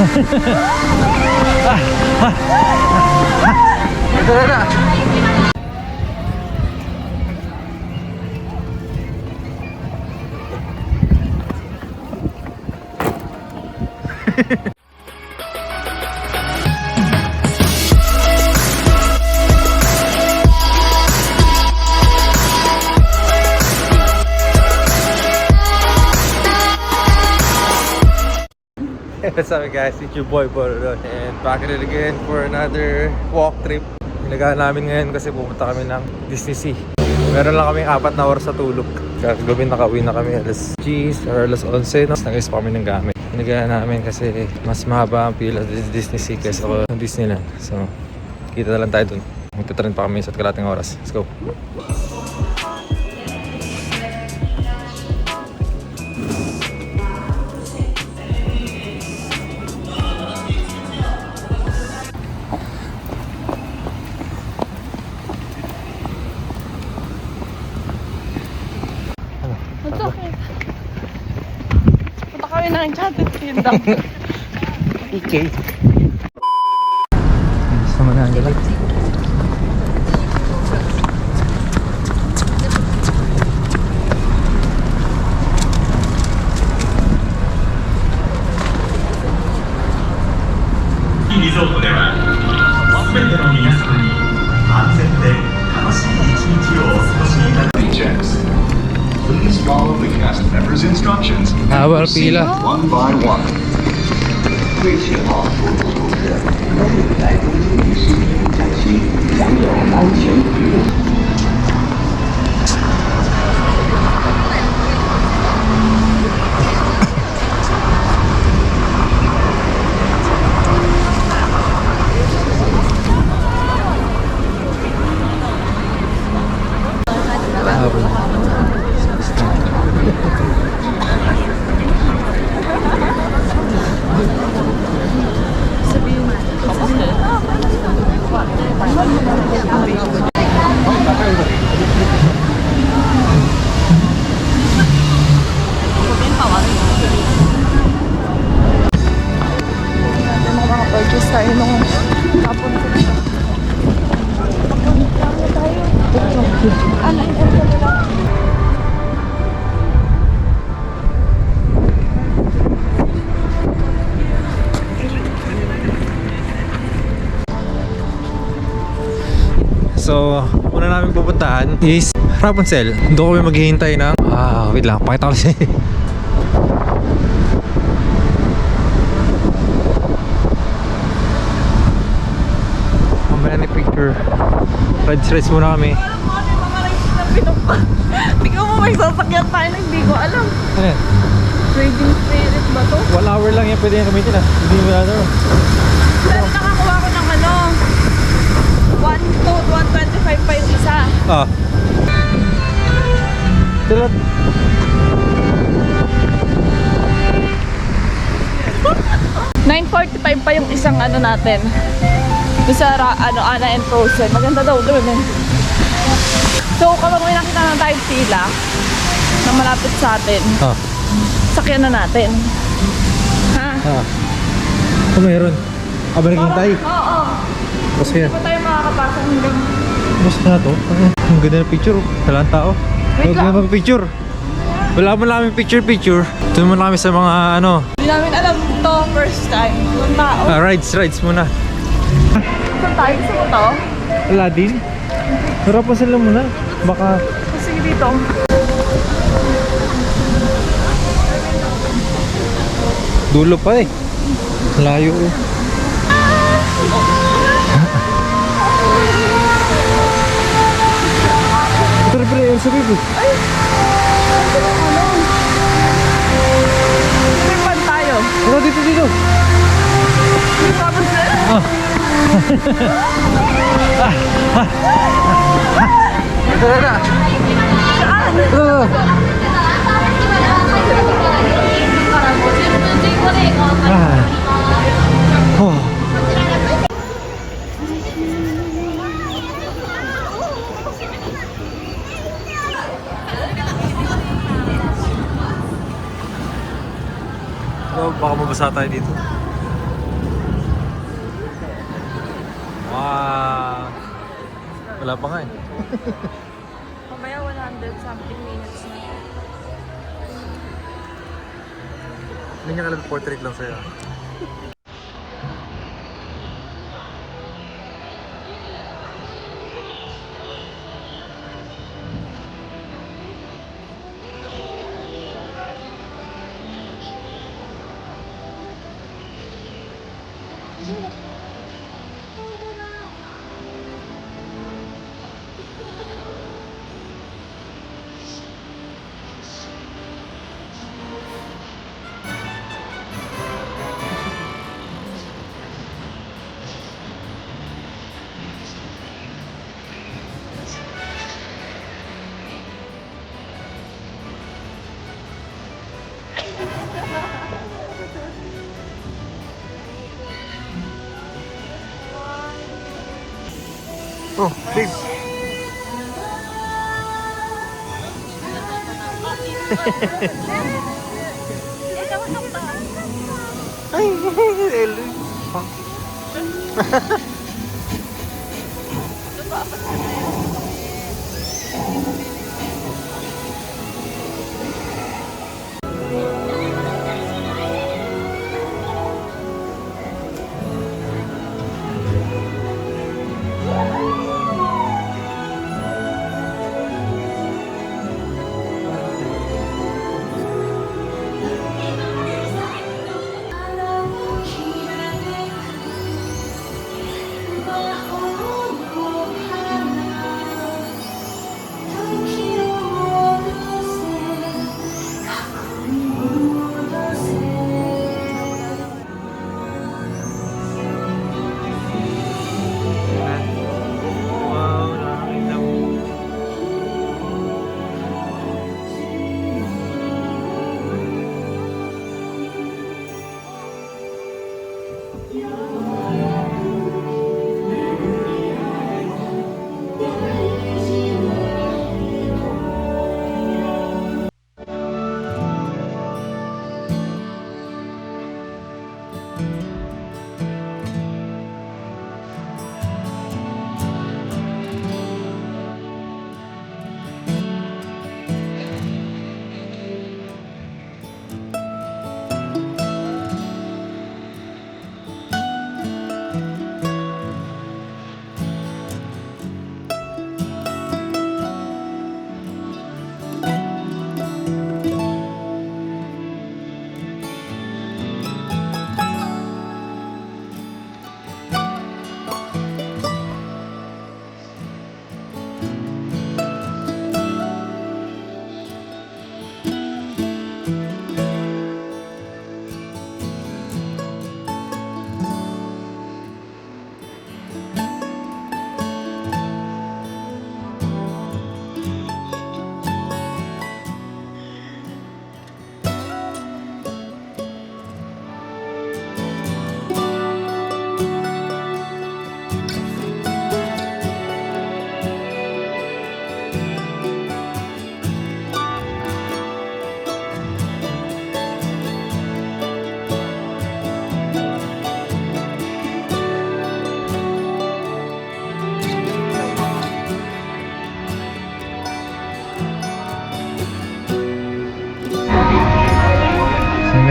Ito na. What's up guys, it's your boy Borodon and back at it again for another walk trip. Inagaan namin ngayon kasi pupunta kami ng Disney Sea. Meron lang kaming 4 na oras sa tulog. Kagabi nakauwi na kami alas 10 or alas 11. Nag-is pa kami ng gamit. Inagaan namin kasi mas mahaba ang pila sa Disney Sea kaysa sa Disneyland. So kita na lang tayo dun. Magtatrain pa kami sa kalating oras. Let's go. Punta kami ng Enchanted Kingdom. EK. Gusto mo na nila. Please follow the cast members' instructions. Hawal pila. One by one. Purchase tayo nung hapon ko. So, una namin pupuntahan is Rapunzel. Doon kami maghihintay ng wait lang, pakita ko kasi. Mamaya ni picture. Rides muna kami. Tingnan mo, may sasakyan tayo na hindi ko alam. Ano yan? Trading spirit ba to? 1 hour lang yan pwede yan gamitin ah. Hindi mo ano. Pero nakakuha ko ng ano 1 to 125 pa yung isa. Ah. Tilat. $9.45 pa yung isang ano natin. Yung sa Anna and Frozen. Maganda daw doon eh. So kapag may nakita na tayong pila na malapit sa atin, Ah. sakyan na natin. Ha? Ah. Kung meron. Abang naghihintay. Oo. Basta yan. Hindi pa tayo makakapasa hanggang... Basta na to. Ang ganda ng picture. Walang tao. Wait Huwag lang. na mag-picture. Wala mo namin picture. Doon mo namin sa mga ano, Hindi namin alam to first time. Yung tao. rides muna. Saan tayo? Gusto mo to? Wala din. Harapan sila muna. Baka Sige dito. dulo pa eh. Layo eh. Pre, yung sabi ko. Tripan tayo. Ano dito? Tripan sila. Ito na. Saan? Oh. Oh, baka mabasa tayo dito. Wala pa nga eh. Mamaya 100 something minutes na. Hindi niya kailan portrait lang sa'yo. Oh, please. Ay, Ellie. Wow, nakakita mo.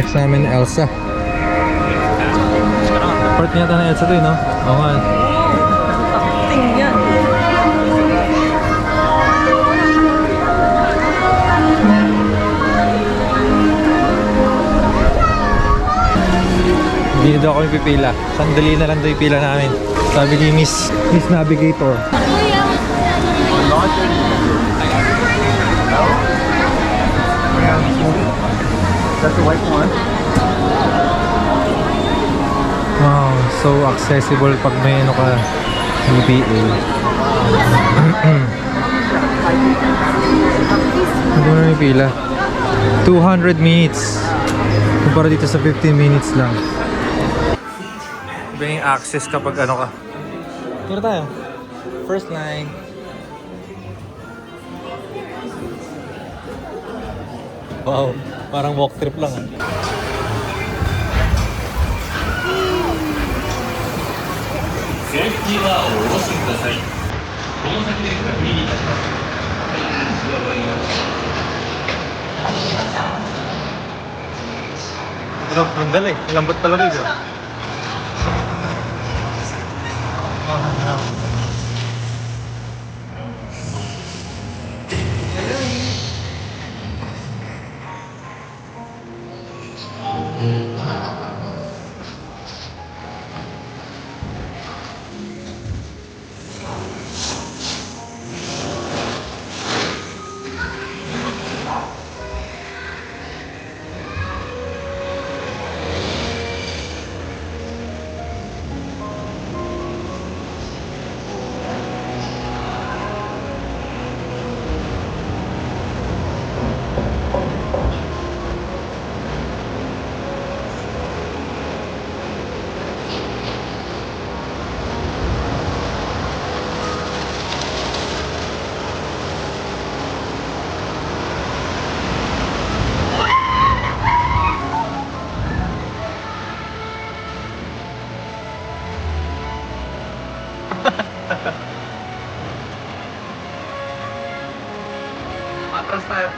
Next namin Elsa. Part niya na Elsa to no? Oo nga. Tingnan. Hindi na daw kami pipila. Sandali na lang daw yung pila namin. Sabi ni Miss Navigator. That's the white one. Wow, so accessible pag may ano ka UBA. Hindi mo na may pila. 200 minutes. Kumpara dito sa 15 minutes lang. Iba yung access kapag ano ka. Tira tayo. First line. Wow, parang walk trip lang ah. Sarap ng dala eh. Lambot pala rin. Atras tayo.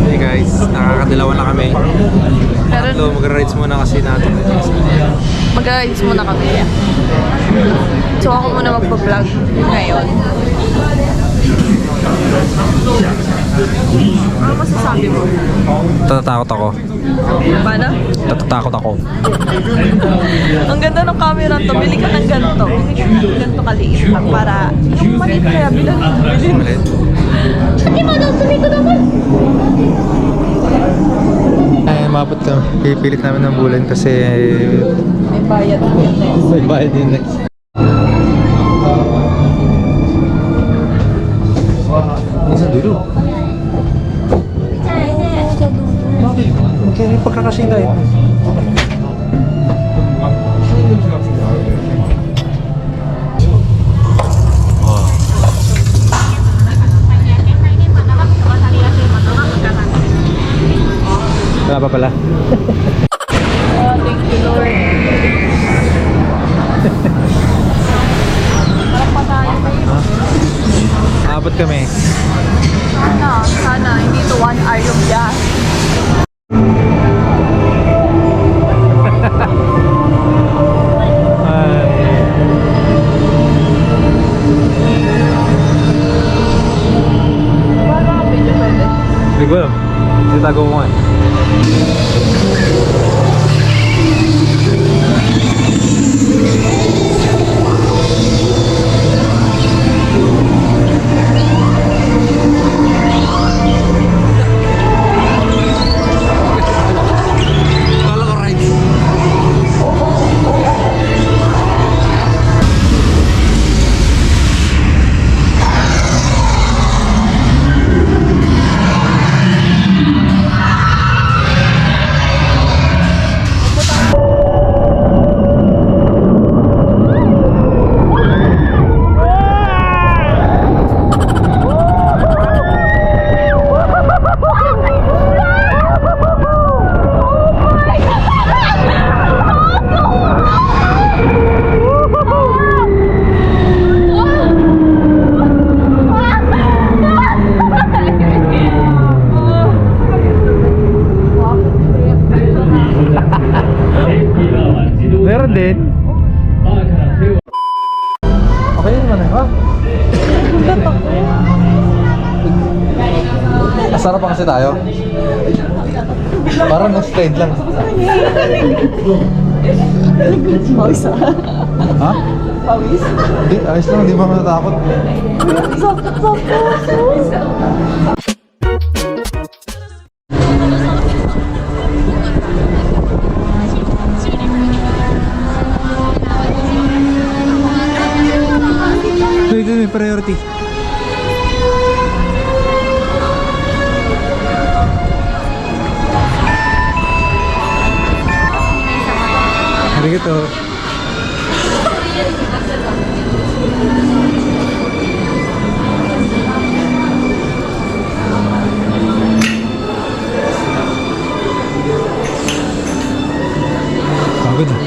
Hey guys, nakakadalawa na kami. Pero So, mag-rides muna kasi natin. mag-rides muna kami. So ako muna magpa-vlog ngayon. Ano masasabi mo? Natatakot ako. Paano? Natatakot ako. Ang ganda ng camera to. Bili ka ng ganito. Bili ka ng ganito kaliit lang para yung maliit kaya bilhin. Malit. Ay, mabot ka. Pipilit namin ng bulan kasi May bayad na yun next. may bayad din next. Isa dulo. Okay, pagkakasing tayo. Wala pa pala. Oh, thank you, Lord. Parang patayin na yun. Abot kami. Sana, hindi to 1 hour yung gas. Paano ang video pwede? Hindi ko alam. Titago ko nga. Kala ko right. Meron din. Okay naman eh, ha? Masarap pa kasi tayo. Parang nag-slide lang. Pawis ah. Ha? Pawis. Hindi, ayos lang, hindi mo matatakot. Ito may priority. Arigato. Pagod ah.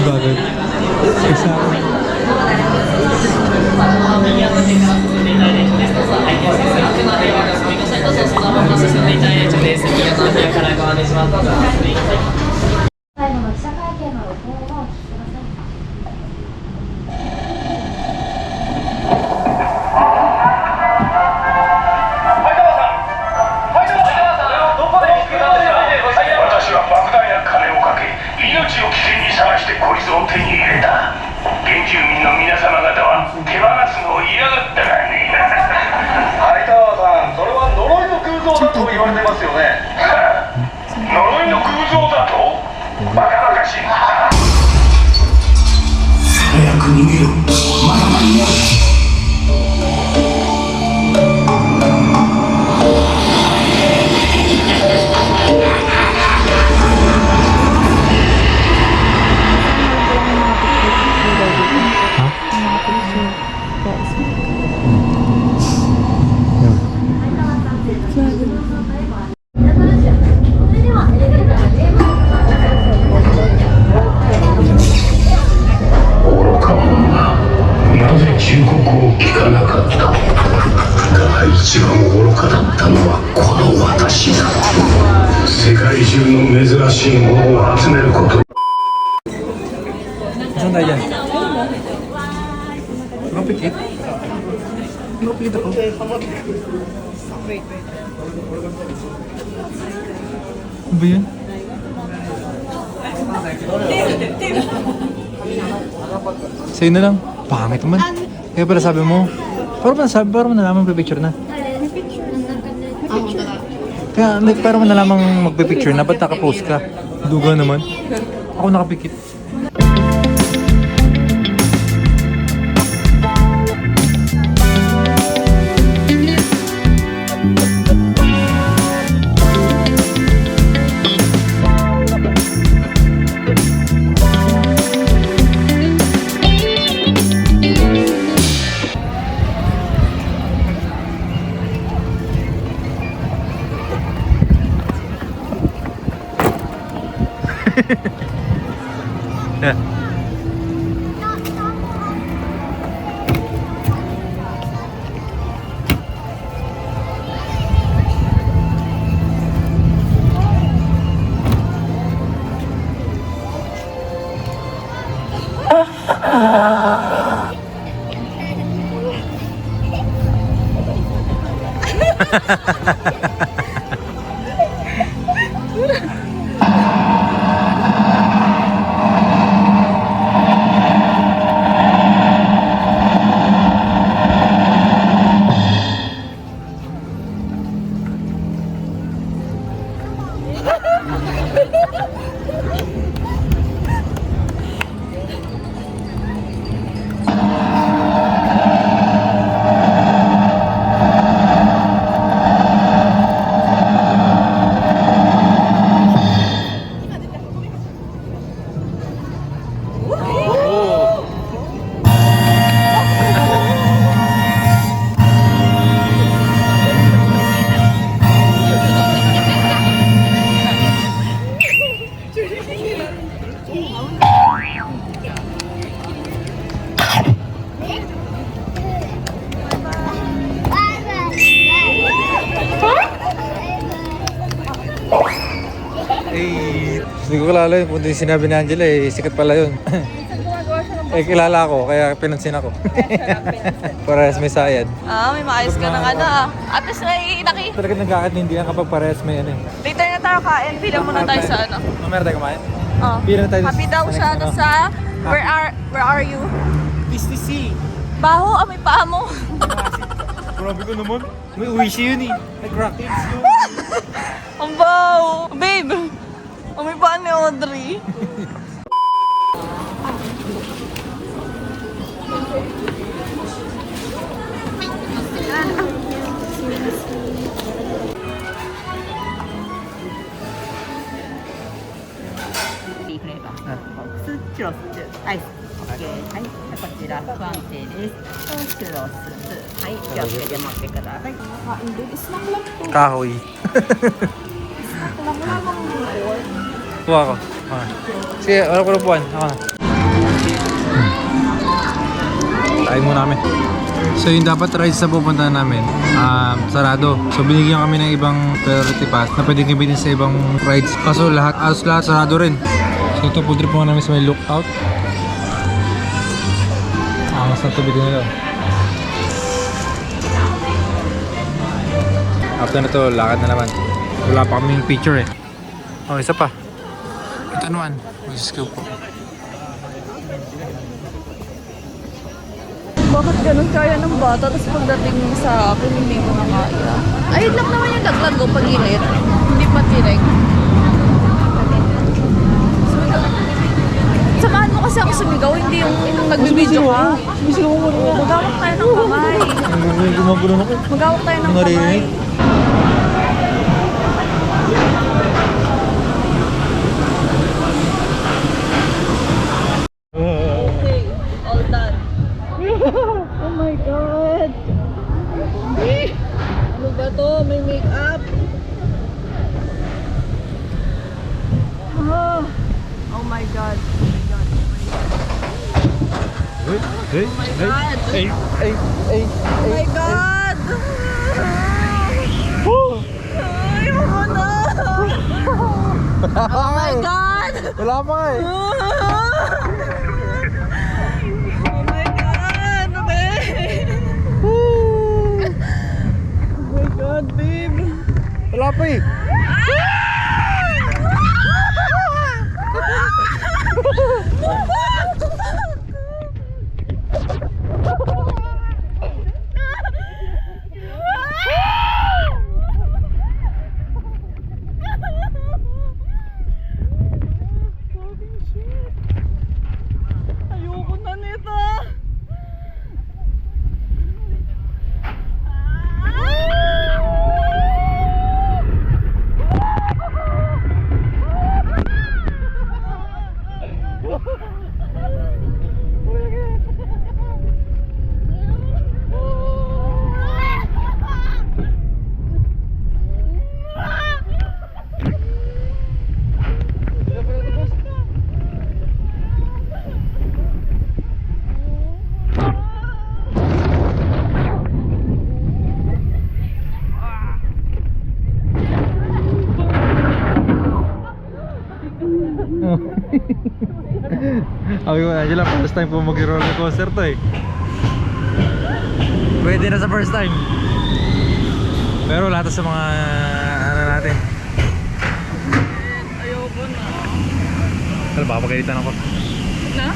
Bagay. Isa ako. Saan tayo dyan? Mapikit? Mapikit ako. Wait. Ano ba yun? Sa'yo na lang. Pangit naman. Kaya pala sabi mo, parang nalaman magpipicture na. Kaya parang nalaman magpipicture na, ba't nakapost ka? Duga naman. Ako nakapikit. Yeah. Eh, hindi ko kilala yun. Kung yung sinabi ni Angela eh, sikat pala yun. Eh, kilala ako, kaya pinansin ako. Parehas may sayad. May maayos ka ng ano ah. At least naki. Talaga nagkakaintindihan kapag parehas may ano eh. Later na tayo kain. Pila muna tayo sa ano. Mamaya tayo kumain? Oh. Pila na tayo Happy daw sa siya next, ano? sa where are you? PCC. Baho, may paa mo. Grabe ko naman. May uwishi yun eh. May crack eggs yun. Ang baho. Babe, may paa ni Audrey.チュロス、アイス、OK、はい、こちら不安定です。チュロス、はい、気をつけて持ってください。 Snack lang to. Kahoy. Snack lang. Wala bang board? Kuha ko. Okay. Sige, wala ko lupuan. Ako na. Kain muna kami. So yung dapat rides na pupunta namin, sarado. So binigyan kami ng ibang priority pass na pwede gamitin sa ibang rides. Kaso lahat sarado rin. So ito, food trip muna namin sa may lookout. Mas na tubig nila. After na to, lakad na naman. Wala pa kaming picture eh. Oh, isa pa. Ito naman. Mag-skill po. Bakit ganun kaya ng bata? Tapos pagdating sa akin, hindi ko na kaya. Ayun lang naman yung laglag ko pag-init. Hindi pa tinig. Samahan mo kasi ako sumigaw, hindi yung nagbibideo ka. Sumisigaw mo rin. Magawak tayo ng kamay. Gumagulo na ko. Magawak tayo ng kamay. Narinig? Okay, all done. Oh my God! Ano ba to? May make-up? Oh my God. Hey, Oh my God! hey, hey, hey, Oh my God! Ayoko na! Oh my God! Wala pa eh. Oh my God, babe! Oh my God, babe! Wala pa eh. Ayoko na nito! Sabi ko, Angela, first time po mag-roller coaster to eh. Pwede na sa first time. Pero lahat sa mga ano natin. Ayoko na. Alam, baka pagalitan ako. Na?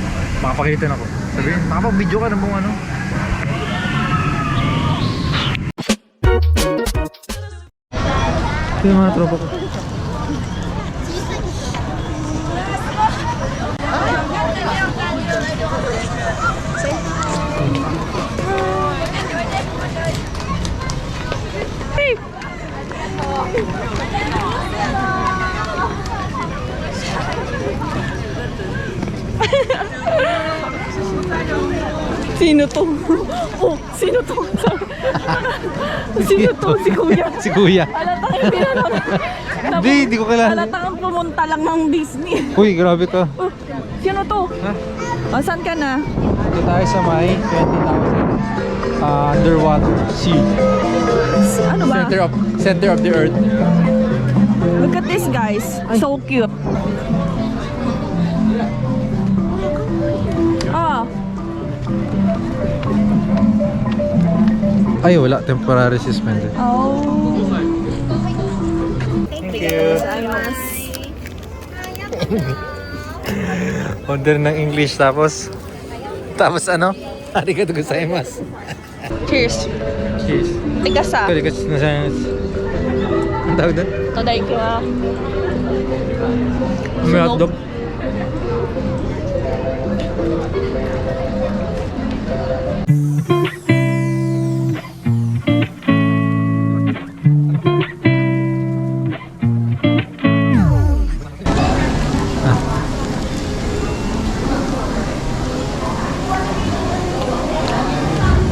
Baka pagalitan ako. Sabihin, makapag-video ka ng buong ano. Ito yung mga tropa ko. Sino to? Oh, sino to? Sino to? Si Kuya. Si Kuya. Halatang hindi na lang. Hindi ko kilala. Halatang pumunta lang ng Disney. Uy, grabe to. Oh, sino to? Ha? Oh, saan ka na? Ito tayo sa may 20,000 underwater sea. Ano ba? Center of the earth. Look at this, guys. So cute. Ah, Ay, wala. Temporary suspended. oh. Thank you. Order ng English tapos ano? Arigatou gozaimasu. Cheers. Cheers. Tigasa. Arigatou gozaimasu. Ang tawag doon? Today ka. May hotdog.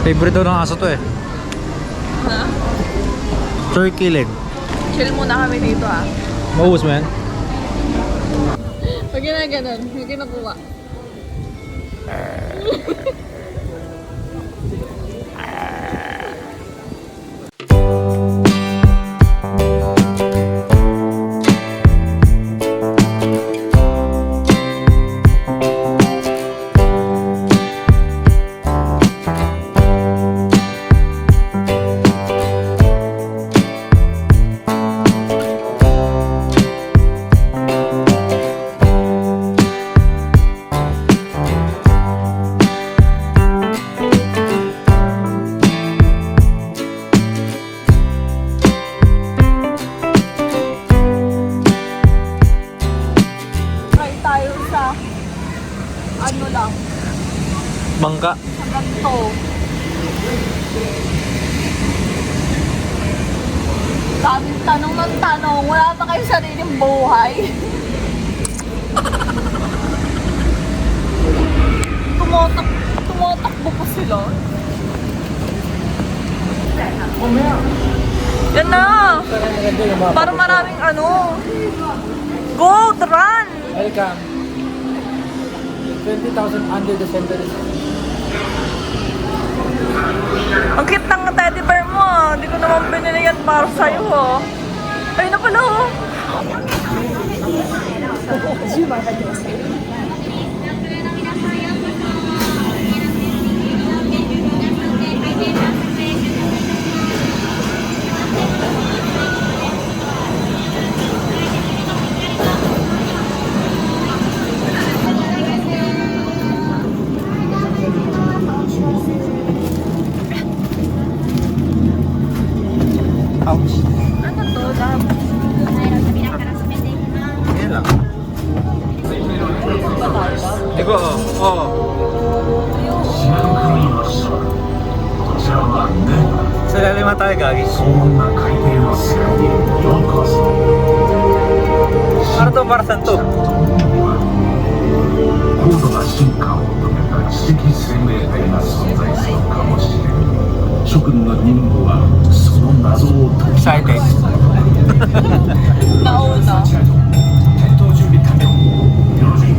Favorite daw ng aso to eh. Ha? Turkey leg. Chill muna kami dito ah. Maubos mo yan? Pag ginaganon, hindi kinukuha. Try tayo sa ano lang, Bangka. sa ganito. Daming tanong ng tanong, wala pa kayong sariling buhay. Tumatakbo pa sila. Yan na! Para maraming ano. Go! Run! Welcome. 20,000 under the center. Ang cute ng teddy bear mo ah. Hindi ko naman binili yan para sa'yo ah. Ayun na pala oh. Diba? Oo. 島の国をしこちらはね Sa lalim tayo, Gagi. 荘厳な海底の世界へようこそ Ano to? Para saan to? 高度な進化を遂げた知的生命体が存在するかもしれん諸君の任務はその謎を解き明か Excited. す Nauna. 点灯準備完了よろしい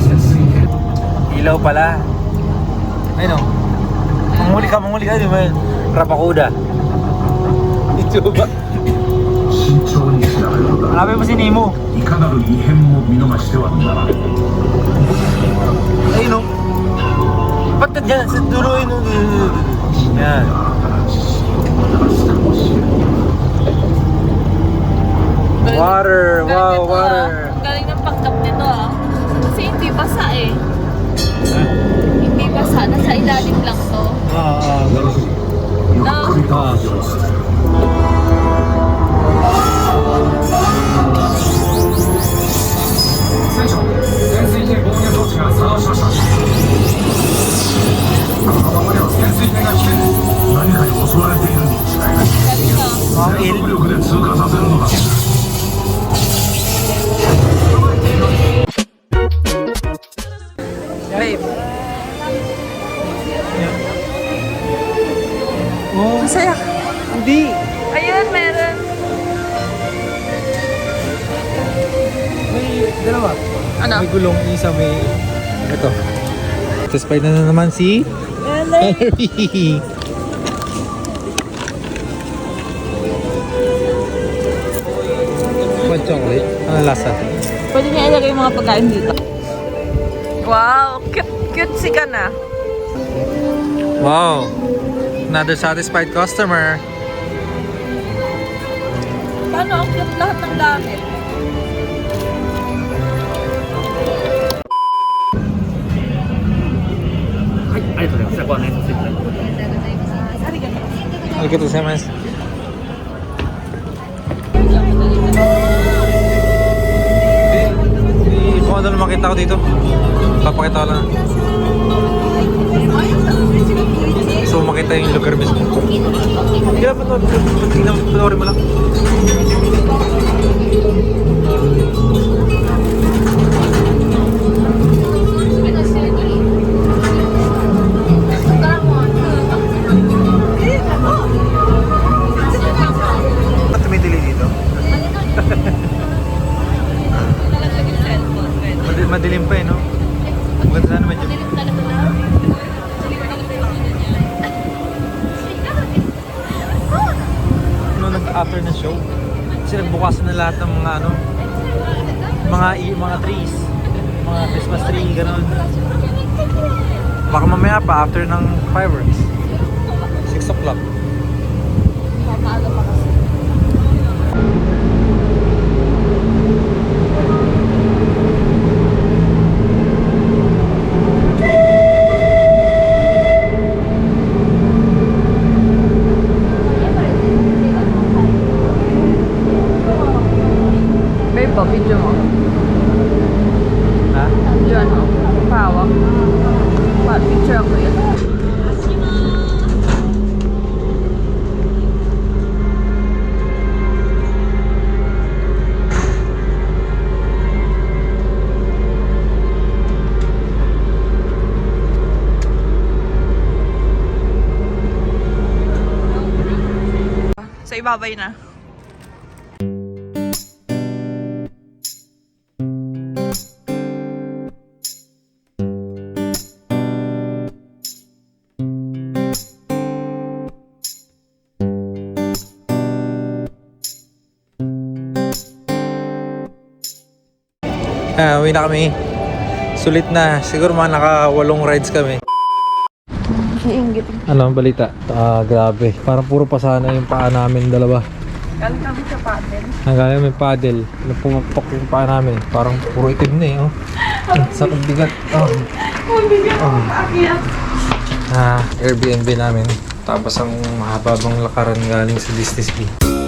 潜水艇 Ilaw pala. Ayun o. Manghuli ka, di ba yun? Rapakuda. Ito ba? 慎重に調べるのだ Hanapin mo si Nemo. いかなる異変も見逃してはならない Ayun o. Ba't ka dyan? Sa dulo yun o. Yan. 新たな知識をもたらすかもしれない Water. Wow, water. Galing ng pagkap nito ah. Kasi hindi basa eh. Hindi basa. Nasa ilalim lang to. ゆっくりと浮上する船長潜水艇防御装置が作動しましたこのままでは潜水艇が危険何かに襲われているに違いない Galing na. 全速力で通過させるのだ Babe. Oh. Masaya. Hindi. Ayun, meron. May dalawa. Ano? May gulong. Isa may... Ito. Satisfied na naman si... Ellery. Hot chocolate. Ano lasa? Pwede niya ilagay yung mga pagkain dito. Wow, cute si ka na. Wow. Another satisfied customer. Paano ang cute lahat ng gamit? Arigatou gozaimasu. Kung ano lang makita ko dito, papakita ko lang. So makita yung lugar mismo. Hindi na panoorin mo lang. Ba't tumidili dito? Madilim pa eh, no? Maganda sana medyo. No, nag-after na show. Kasi nagbukasan na lahat ng mga ano, mga trees, mga Christmas tree, gano'n. Baka mamaya pa after ng fireworks. 6 o'clock. Maaga pa kasi. Babe, video mo. Ha? Diyan mo. Pawak. Picture ako yun. Sa ibabay na. Uwi na kami. Sulit na. Siguro mga naka-8 rides kami. Iingit. Ano ang balita? Grabe. Parang puro pasana yung paa namin dalawa. Galing kami sa paddle. Nanggaling may paddle. Napumukpok yung paa namin. Parang puro itim na eh. Oh. Sa bigat. Oh. Airbnb namin. Tapos ang mahababang lakaran galing sa Disney Sea.